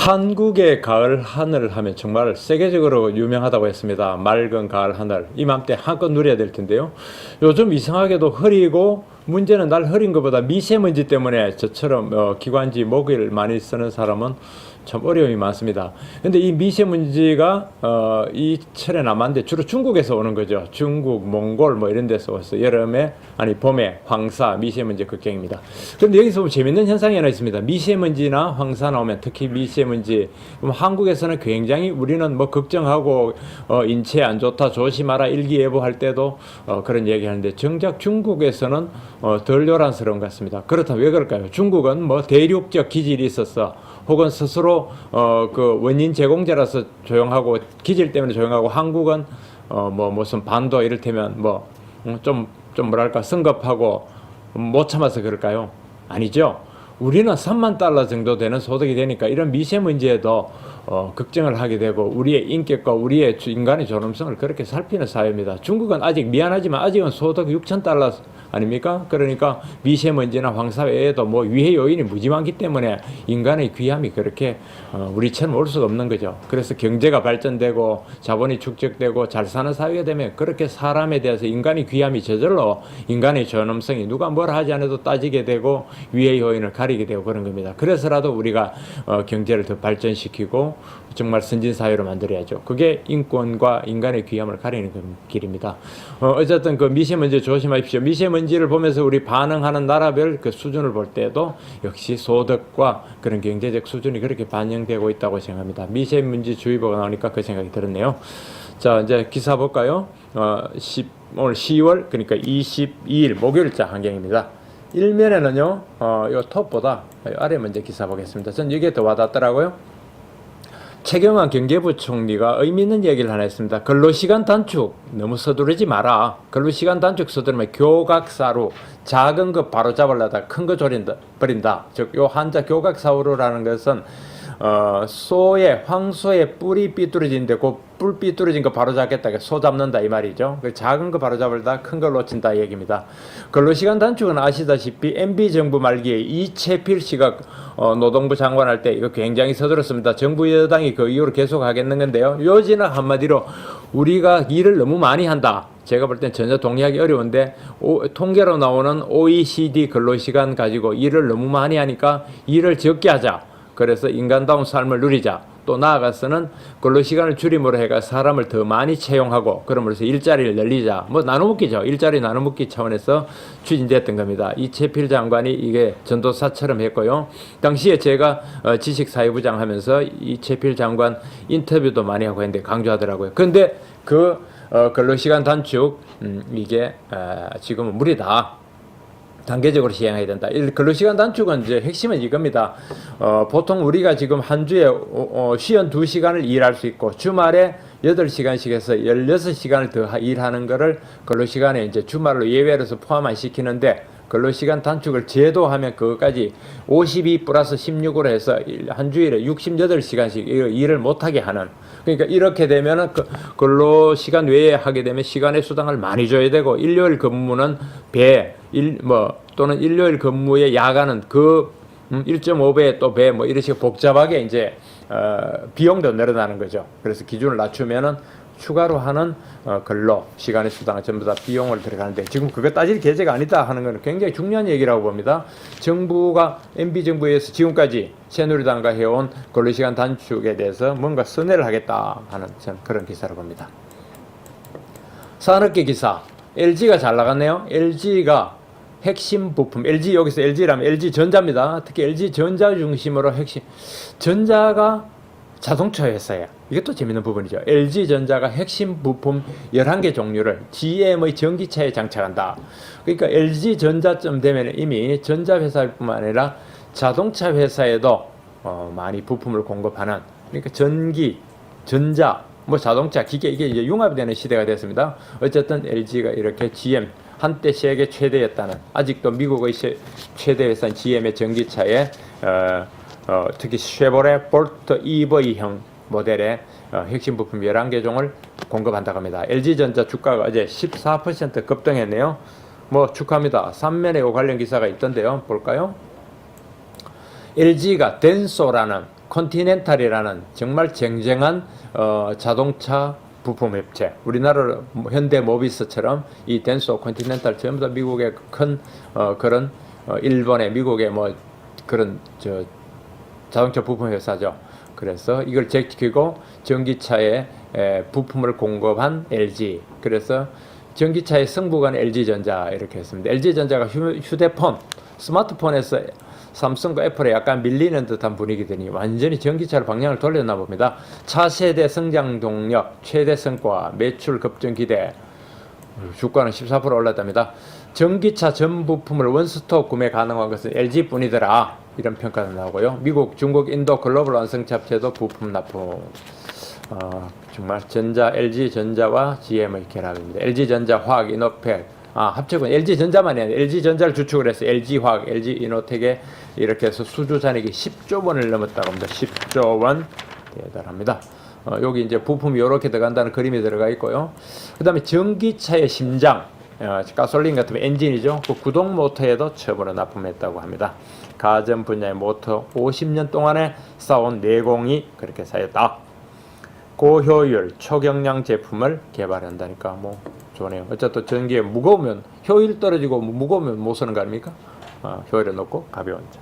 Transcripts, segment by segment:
한국의 가을 하늘 하면 정말 세계적으로 유명하다고 했습니다. 맑은 가을 하늘, 이맘때 한껏 누려야 될 텐데요. 요즘 이상하게도 흐리고, 문제는 날 흐린 것보다 미세먼지 때문에 저처럼 기관지 모기를 많이 쓰는 사람은 참 어려움이 많습니다. 근데 이 미세먼지가 이 철에 남았는데 주로 중국에서 오는 거죠. 중국, 몽골 뭐 이런 데서 와서 여름에, 아니 봄에 황사, 미세먼지 걱정입니다. 그런데 여기서 보면 재밌는 현상이 하나 있습니다. 미세먼지나 황사 나오면, 특히 미세먼지, 그럼 한국에서는 굉장히 우리는 뭐 걱정하고 인체 안 좋다, 조심하라, 일기예보 할 때도 그런 얘기 하는데, 정작 중국에서는 덜 요란스러운 것 같습니다. 그렇다면 왜 그럴까요? 중국은 뭐 대륙적 기질이 있어서, 혹은 스스로 그 원인 제공자라서 조용하고, 기질 때문에 조용하고, 한국은 뭐 무슨 반도 이를테면 뭐 좀 뭐랄까 성급하고 못 참아서 그럴까요? 아니죠. 우리는 3만 달러 정도 되는 소득이 되니까 이런 미세먼지에도 걱정을 하게 되고, 우리의 인격과 우리의 인간의 존엄성을 그렇게 살피는 사회입니다. 중국은 아직, 미안하지만 아직은 소득 6천 달러 아닙니까? 그러니까 미세먼지나 황사 외에도 뭐 위해 요인이 무지 많기 때문에 인간의 귀함이 그렇게 우리처럼 올 수가 없는 거죠. 그래서 경제가 발전되고 자본이 축적되고 잘 사는 사회가 되면 그렇게 사람에 대해서 인간의 귀함이 저절로, 인간의 존엄성이 누가 뭐라 하지 않아도 따지게 되고 위해 요인을 가리게 되고 그런 겁니다. 그래서라도 우리가 경제를 더 발전시키고 정말 선진사회로 만들어야죠. 그게 인권과 인간의 귀함을 가리는 길입니다. 어쨌든 그 미세먼지 조심하십시오. 미세먼지를 보면서 우리 반응하는 나라별 그 수준을 볼 때도 역시 소득과 그런 경제적 수준이 그렇게 반영되고 있다고 생각합니다. 미세먼지 주의보가 나오니까 그 생각이 들었네요. 자, 이제 기사 볼까요? 오늘 10월, 그러니까 22일 목요일자 환경입니다. 일면에는요, 요 톱보다 아래 먼저 기사 보겠습니다. 전 이게 더 와닿더라고요. 최경환 경제부총리가 의미 있는 얘기를 하나 했습니다. 근로시간 단축 너무 서두르지 마라. 근로시간 단축 서두르면 교각사루, 작은 거 바로 잡으려다 큰 거 버린다. 즉, 요 한자 교각사루라는 것은 소의, 황소의 뿔이 삐뚤어진데 그 뿔 삐뚤어진 거 바로 잡겠다, 소 잡는다 이 말이죠. 그 작은 거 바로 잡으려다 큰 걸 놓친다 이 얘기입니다. 근로시간 단축은 아시다시피 MB 정부 말기에 이채필 씨가 노동부 장관할 때 이거 굉장히 서둘렀습니다. 정부 여당이 그 이후로 계속 하겠는 건데요. 요지는 한마디로 우리가 일을 너무 많이 한다. 제가 볼 땐 전혀 동의하기 어려운데, 통계로 나오는 OECD 근로시간 가지고 일을 너무 많이 하니까 일을 적게 하자. 그래서 인간다운 삶을 누리자. 또 나아가서는 근로시간을 줄임으로 해가 사람을 더 많이 채용하고, 그러면서 일자리를 늘리자. 뭐 나눠먹기죠. 일자리 나눠먹기 차원에서 추진됐던 겁니다. 이채필 장관이 이게 전도사처럼 했고요. 당시에 제가 지식사회부장 하면서 이채필 장관 인터뷰도 많이 하고 했는데 강조하더라고요. 그런데 그 근로시간 단축, 이게 지금은 무리다. 단계적으로 시행해야 된다. 근로시간 단축은 이제 핵심은 이겁니다. 보통 우리가 지금 한 주에 52시간을 일할 수 있고, 주말에 8시간씩 해서 16시간을 더 일하는 거를 근로시간에 이제 주말로 예외로 해서 포함 안 시키는데, 근로시간 단축을 제도하면 그것까지 52 플러스 16으로 해서 한 주일에 68시간씩 일을 못하게 하는. 그러니까 이렇게 되면은 근로시간 외에 하게 되면 시간의 수당을 많이 줘야 되고, 일요일 근무는 또는 일요일 근무의 야간은 그 1.5배 또 배 뭐 이런 식으로 복잡하게 이제 비용도 늘어나는 거죠. 그래서 기준을 낮추면은 추가로 하는 근로 시간의 수당은 전부 다 비용을 들어가는데, 지금 그거 따질 계제가 아니다 하는 것은 굉장히 중요한 얘기라고 봅니다. 정부가, MB정부에서 지금까지 새누리당과 해온 근로시간 단축에 대해서 뭔가 선회를 하겠다 하는 그런 기사를 봅니다. 산업계 기사, LG가 잘 나갔네요. LG가 핵심 부품, LG, 여기서 LG라면 LG전자입니다. 특히 LG전자 중심으로 핵심, 전자가 자동차 회사야. 이것도 재밌는 부분이죠. LG전자가 핵심 부품 11개 종류를 GM의 전기차에 장착한다. 그러니까 LG전자쯤 되면 이미 전자회사일 뿐만 아니라 자동차 회사에도 많이 부품을 공급하는, 그러니까 전기, 전자, 뭐 자동차, 기계, 이게 이제 융합이 되는 시대가 됐습니다. 어쨌든 LG가 이렇게 GM, 한때 세계 최대였다는, 아직도 미국의 최대 회사인 GM의 전기차에 특히 쉐보레 볼트 EV형 모델의 핵심 부품 11개 종을 공급한다고 합니다. LG전자 주가가 어제 14% 급등했네요. 뭐 축하합니다. 3면에 관련 기사가 있던데요. 볼까요? LG가 덴소라는 컨티넨탈이라는 정말 쟁쟁한 자동차 부품 업체, 우리나라 현대 모비스처럼 이 덴소, 컨티넨탈 전부 다 미국의 큰 그런 일본의 미국의 뭐 그런 자동차 부품 회사죠. 그래서 이걸 제끼고 전기차에 부품을 공급한 LG. 그래서 전기차의 승부간 LG전자 이렇게 했습니다. LG전자가 휴대폰, 스마트폰에서 삼성과 애플에 약간 밀리는 듯한 분위기더니 완전히 전기차를 방향을 돌렸나 봅니다. 차세대 성장 동력, 최대 성과, 매출 급증 기대, 주가는 14% 올랐답니다. 전기차 전 부품을 원스톱 구매 가능한 것은 LG뿐이더라. 이런 평가가 나오고요. 미국, 중국, 인도 글로벌 완성차 업체도 부품 납품. 정말 LG전자와 GM의 결합입니다. LG전자, 화학, 이노텍, 합쳐본 LG전자만이 아니라 LG전자를 주축을 해서 LG화학, LG이노텍에 이렇게 해서 수주 잔액이 10조 원을 넘었다고 합니다. 10조 원. 대단합니다. 여기 이제 부품이 이렇게 들어간다는 그림이 들어가 있고요. 그 다음에 전기차의 심장, 가솔린 같으면 엔진이죠. 그 구동 모터에도 처음으로 납품했다고 합니다. 가전 분야의 모터 50년 동안에 쌓아온 내공이 그렇게 쌓였다. 고효율, 초경량 제품을 개발한다니까 뭐 좋네요. 어쨌든 전기에 무거우면 효율 떨어지고 무거우면 못 쓰는 거 아닙니까? 효율이 높고 가벼운 차.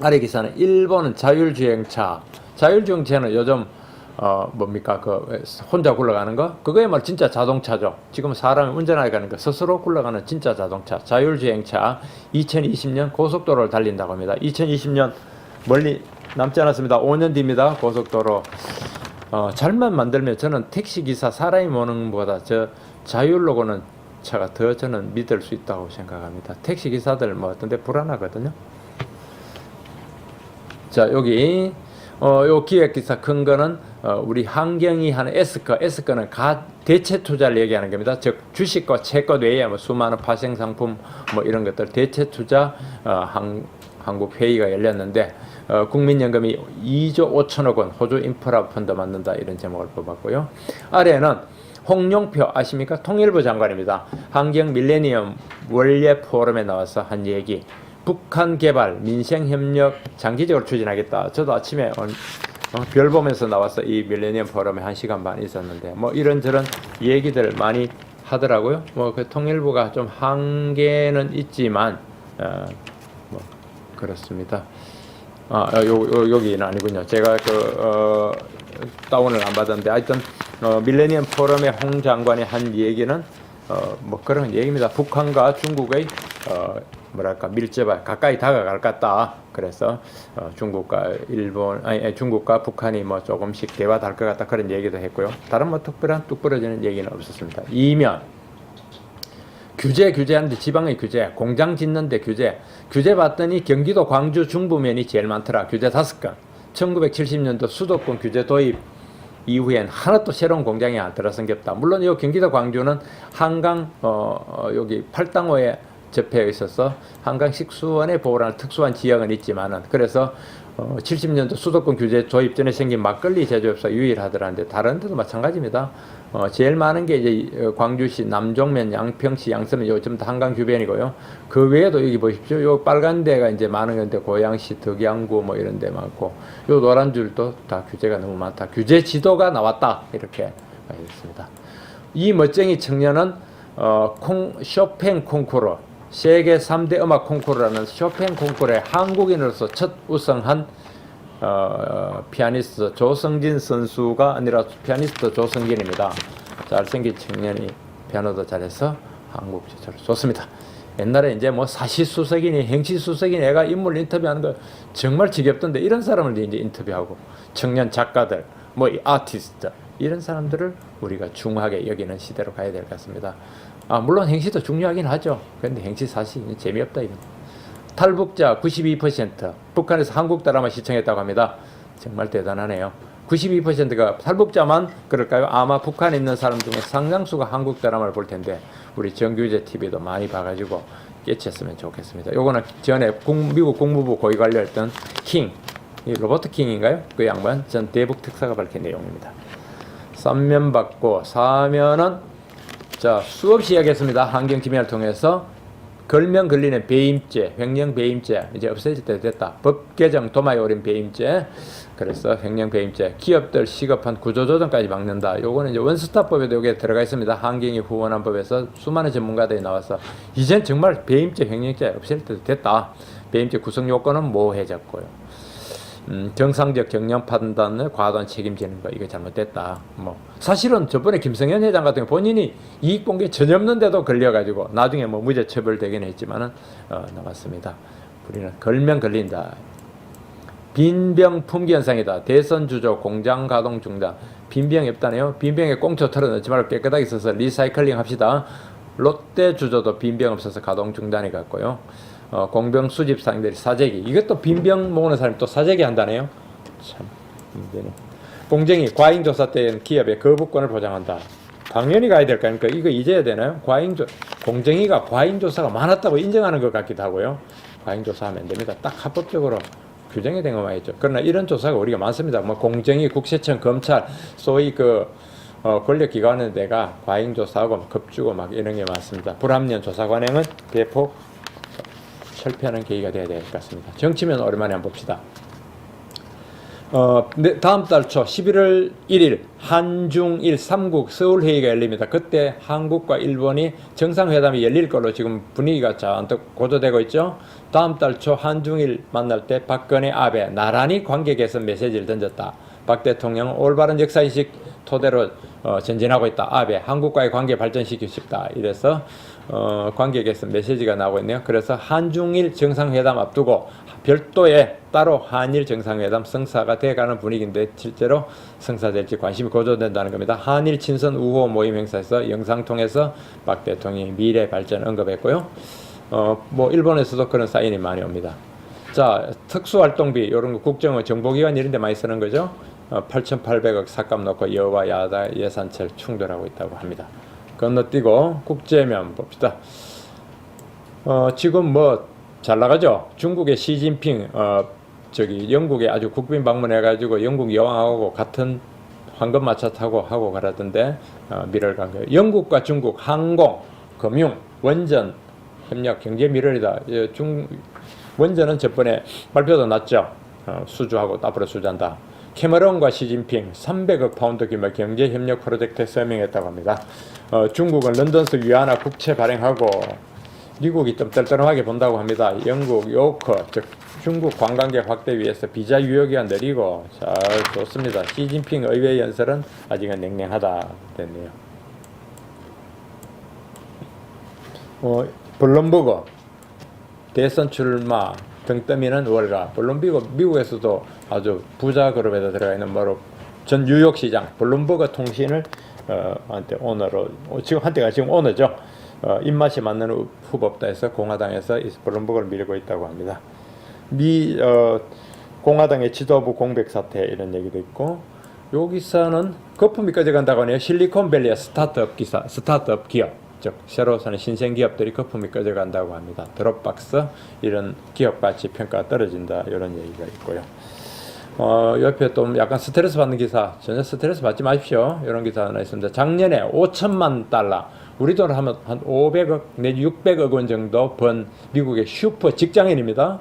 아래 기사는 일본은 자율주행차. 자율주행차는 요즘 뭡니까? 그 혼자 굴러가는 거? 그거야말로 진짜 자동차죠. 지금 사람이 운전하게 가는 거 스스로 굴러가는 진짜 자동차. 자율주행차 2020년 고속도로를 달린다고 합니다. 2020년 멀리 남지 않았습니다. 5년 뒤입니다. 고속도로. 잘만 만들면 저는 택시기사 사람이 모는 것보다 자율로 고는 차가 더 저는 믿을 수 있다고 생각합니다. 택시기사들 뭐 어떤데 불안하거든요. 자, 여기 요 기획기사 큰 거는 우리 환경이 하는 에스커는 대체 투자를 얘기하는 겁니다. 즉 주식과 채권 외에 뭐 수많은 파생 상품 뭐 이런 것들 대체 투자 한국 회의가 열렸는데 국민연금이 2조 5천억 원 호주 인프라 펀드 만든다 이런 제목을 뽑았고요. 아래는 홍영표 아십니까? 통일부 장관입니다. 환경 밀레니엄 원례 포럼에 나와서 한 얘기. 북한 개발 민생협력 장기적으로 추진하겠다. 저도 아침에 별 보면서 나와서 이 밀레니엄 포럼에 1시간 반 있었는데 뭐 이런저런 얘기들 많이 하더라고요. 뭐 그 통일부가 좀 한계는 있지만 뭐 그렇습니다. 여기는 아니군요. 제가 다운을 안 받았는데 하여튼 밀레니엄 포럼의 홍 장관이 한 얘기는 뭐 그런 얘기입니다. 북한과 중국의 밀접한 가까이 다가갈 것 같다. 그래서 중국과 중국과 북한이 뭐 조금씩 대화할 것 같다. 그런 얘기도 했고요. 다른 뭐 특별한 뚝 부러지는 얘기는 없었습니다. 이면 규제하는데 지방의 규제, 공장 짓는데 규제 봤더니 경기도 광주 중부면이 제일 많더라. 규제 5건. 1970년도 수도권 규제 도입 이후엔 하나도 새로운 공장이 안 들어서겠다. 물론 이 경기도 광주는 한강 여기 팔당호에 접해 있어서 한강 식수원에 보호라는 특수한 지역은 있지만은 그래서 70년도 수도권 규제 도입 전에 생긴 막걸리 제조업소 유일하더라는데 다른 데도 마찬가지입니다. 제일 많은 게 이제 광주시 남종면, 양평시, 양서면 요즘 다 한강 주변이고요. 그 외에도 여기 보십시오. 요 빨간 데가 이제 많은 건데 고양시, 덕양구 뭐 이런 데 많고 요 노란 줄도 다 규제가 너무 많다. 규제 지도가 나왔다. 이렇게 있습니다. 이 멋쟁이 청년은 쇼팽 콩쿠르 세계 3대 음악 콩쿠르라는 쇼팽 콩쿠르에 한국인으로서 첫 우승한 피아니스트 조성진 선수가 아니라 피아니스트 조성진입니다. 잘생긴 청년이 피아노도 잘해서 한국 최초로 좋습니다. 옛날에 이제 뭐 사시수석이니 행시수석이니 애가 인물 인터뷰하는 거 정말 지겹던데 이런 사람을 이제 인터뷰하고 청년 작가들 뭐 아티스트 이런 사람들을 우리가 중하게 여기는 시대로 가야 될 것 같습니다. 물론 행시도 중요하긴 하죠. 그런데 행시 사실 재미없다 이건. 탈북자 92% 북한에서 한국 드라마 시청했다고 합니다. 정말 대단하네요. 92%가 탈북자만 그럴까요? 아마 북한에 있는 사람 중에 상당수가 한국 드라마를 볼 텐데 우리 정규제 TV도 많이 봐가지고 깨쳤으면 좋겠습니다. 요거는 전에 미국 국무부 고위 관료였던 킹, 로버트 킹인가요? 그 양반 전 대북 특사가 밝힌 내용입니다. 3면 받고 4면은 자 수없이 이야기했습니다. 환경 기면을 통해서 걸면 걸리는 배임죄, 횡령 배임죄 이제 없어질 때 됐다. 법 개정 도마에 오른 배임죄. 그래서 횡령 배임죄, 기업들 시급한 구조조정까지 막는다. 요거는 이제 원스톱법에도 요게 들어가 있습니다. 한경희 후원한 법에서 수많은 전문가들이 나와서 이젠 정말 배임죄, 횡령죄 없앨 때 됐다. 배임죄 구성 요건은 모호해졌고요. 정상적 경영 판단을 과도한 책임지는 거 이거 잘못됐다. 뭐 사실은 저번에 김성현 회장 같은 경우 본인이 이익 본 게 전혀 없는데도 걸려가지고 나중에 뭐 무죄 처벌되긴 했지만은 나왔습니다. 우리는 걸면 걸린다. 빈병 품귀 현상이다. 대선 주조 공장 가동 중단. 빈병이 없다네요. 빈병에 꽁초 털어넣지 말고 깨끗하게 써서 리사이클링 합시다. 롯데 주조도 빈병 없어서 가동 중단이 갔고요. 공병 수집 상인들이 사재기. 이것도 빈병 모으는 사람이 또 사재기 한다네요. 참 문제네. 공정위 과잉조사 때 기업의 거부권을 보장한다. 당연히 가야 될 거 아닙니까? 이거 잊어야 되나요? 공정위가 과잉조사가 많았다고 인정하는 것 같기도 하고요. 과잉조사하면 안 됩니다. 딱 합법적으로 규정이 된 것만 있죠. 그러나 이런 조사가 우리가 많습니다. 뭐 공정위, 국세청, 검찰, 소위 권력기관은 내가 과잉조사하고 겁주고 막 이런 게 많습니다. 불합리한 조사 관행은 대폭 철폐하는 계기가 되어야 될 것 같습니다. 정치면 오랜만에 한번 봅시다. 다음 달 초 11월 1일 한중일 3국 서울회의가 열립니다. 그때 한국과 일본이 정상회담이 열릴 걸로 지금 분위기가 잔뜩 고조되고 있죠. 다음 달 초 한중일 만날 때 박근혜, 아베 나란히 관계 개선 메시지를 던졌다. 박 대통령은 올바른 역사인식 토대로 전진하고 있다. 아베 한국과의 관계 발전시키고 싶다. 이래서 관계 개선 메시지가 나오고 있네요. 그래서 한중일 정상회담 앞두고 별도의 따로 한일 정상회담 성사가 돼가는 분위기인데 실제로 성사될지 관심이 고조된다는 겁니다. 한일 친선 우호 모임 행사에서 영상 통해서 박 대통령이 미래 발전 언급했고요. 뭐 일본에서도 그런 사인이 많이 옵니다. 자, 특수활동비 이런 거 국정원 정보기관 이런 데 많이 쓰는 거죠. 8,800억 삭감 놓고 여와 야당 예산철 충돌하고 있다고 합니다. 건너뛰고 국제면 봅시다. 지금 뭐 잘 나가죠. 중국의 시진핑 영국에 아주 국빈 방문해가지고 영국 여왕하고 같은 황금마차 타고 하고 가라던데 밀월 관계. 영국과 중국 항공, 금융, 원전 협력 경제 밀월이다. 원전은 저번에 발표도 났죠. 수주하고 앞으로 수주한다. 캐머런과 시진핑 300억 파운드 규모 경제 협력 프로젝트에 서명했다고 합니다. 중국은 런던서 위안화 국채 발행하고 미국이 좀 떨떠름하게 본다고 합니다. 영국 요커 즉 중국 관광객 확대 위해서 비자 유효기간 내리고 잘 좋습니다. 시진핑 의회 연설은 아직은 냉랭하다 됐네요. 블룸버그 대선 출마 등 떠미는 월가. 블룸버그 미국에서도 아주 부자 그룹에다 들어가 있는 바로 전 뉴욕 시장 블룸버그 통신을 한때 오너로 지금 한때가 지금 오너죠. 입맛이 맞는 후보 없다 해서 공화당에서 블룸버그를 밀고 있다고 합니다. 공화당의 지도부 공백 사태 이런 얘기도 있고 요 기사는 거품이 꺼져간다고 하네요. 실리콘밸리의 스타트업 기업 즉 새로 사는 신생 기업들이 거품이 꺼져간다고 합니다. 드롭박스 이런 기업 가치 평가가 떨어진다 이런 얘기가 있고요. 옆에 또 약간 스트레스 받는 기사 전혀 스트레스 받지 마십시오. 이런 기사 하나 있습니다. 작년에 5천만 달러 우리 돈으로 하면 한 500억 내지 600억 원 정도 번 미국의 슈퍼 직장인입니다.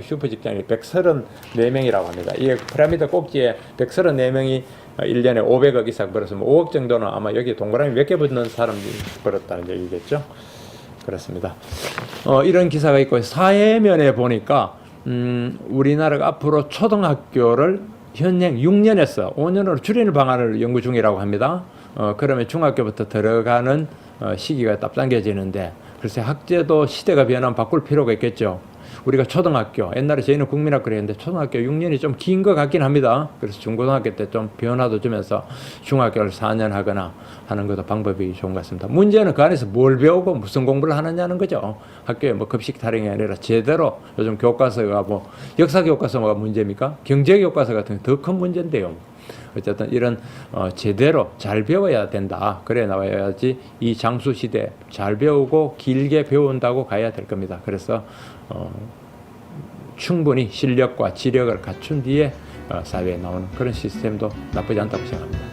슈퍼 직장인이 134명이라고 합니다. 이 피라미드 꼭지에 134명이 1년에 500억 이상 벌었으면 5억 정도는 아마 여기 동그라미 몇 개 붙는 사람이 벌었다는 얘기겠죠. 그렇습니다. 이런 기사가 있고 사회면에 보니까 우리나라가 앞으로 초등학교를 현행 6년에서 5년으로 줄이는 방안을 연구 중이라고 합니다. 그러면 중학교부터 들어가는 시기가 앞당겨지는데 글쎄 학제도 시대가 변하면 바꿀 필요가 있겠죠. 우리가 초등학교 옛날에 저희는 국민학교를 했는데 초등학교 6년이 좀 긴 것 같긴 합니다. 그래서 중고등학교 때 좀 변화도 주면서 중학교를 4년 하거나 하는 것도 방법이 좋은 것 같습니다. 문제는 그 안에서 뭘 배우고 무슨 공부를 하느냐는 거죠. 학교에 뭐 급식 타령이 아니라 제대로 요즘 교과서가 뭐 역사 교과서가 문제입니까? 경제 교과서 같은 게 더 큰 문제인데요. 어쨌든 이런 제대로 잘 배워야 된다. 그래 나와야지 이 장수 시대 잘 배우고 길게 배운다고 가야 될 겁니다. 그래서 충분히 실력과 지력을 갖춘 뒤에 사회에 나오는 그런 시스템도 나쁘지 않다고 생각합니다.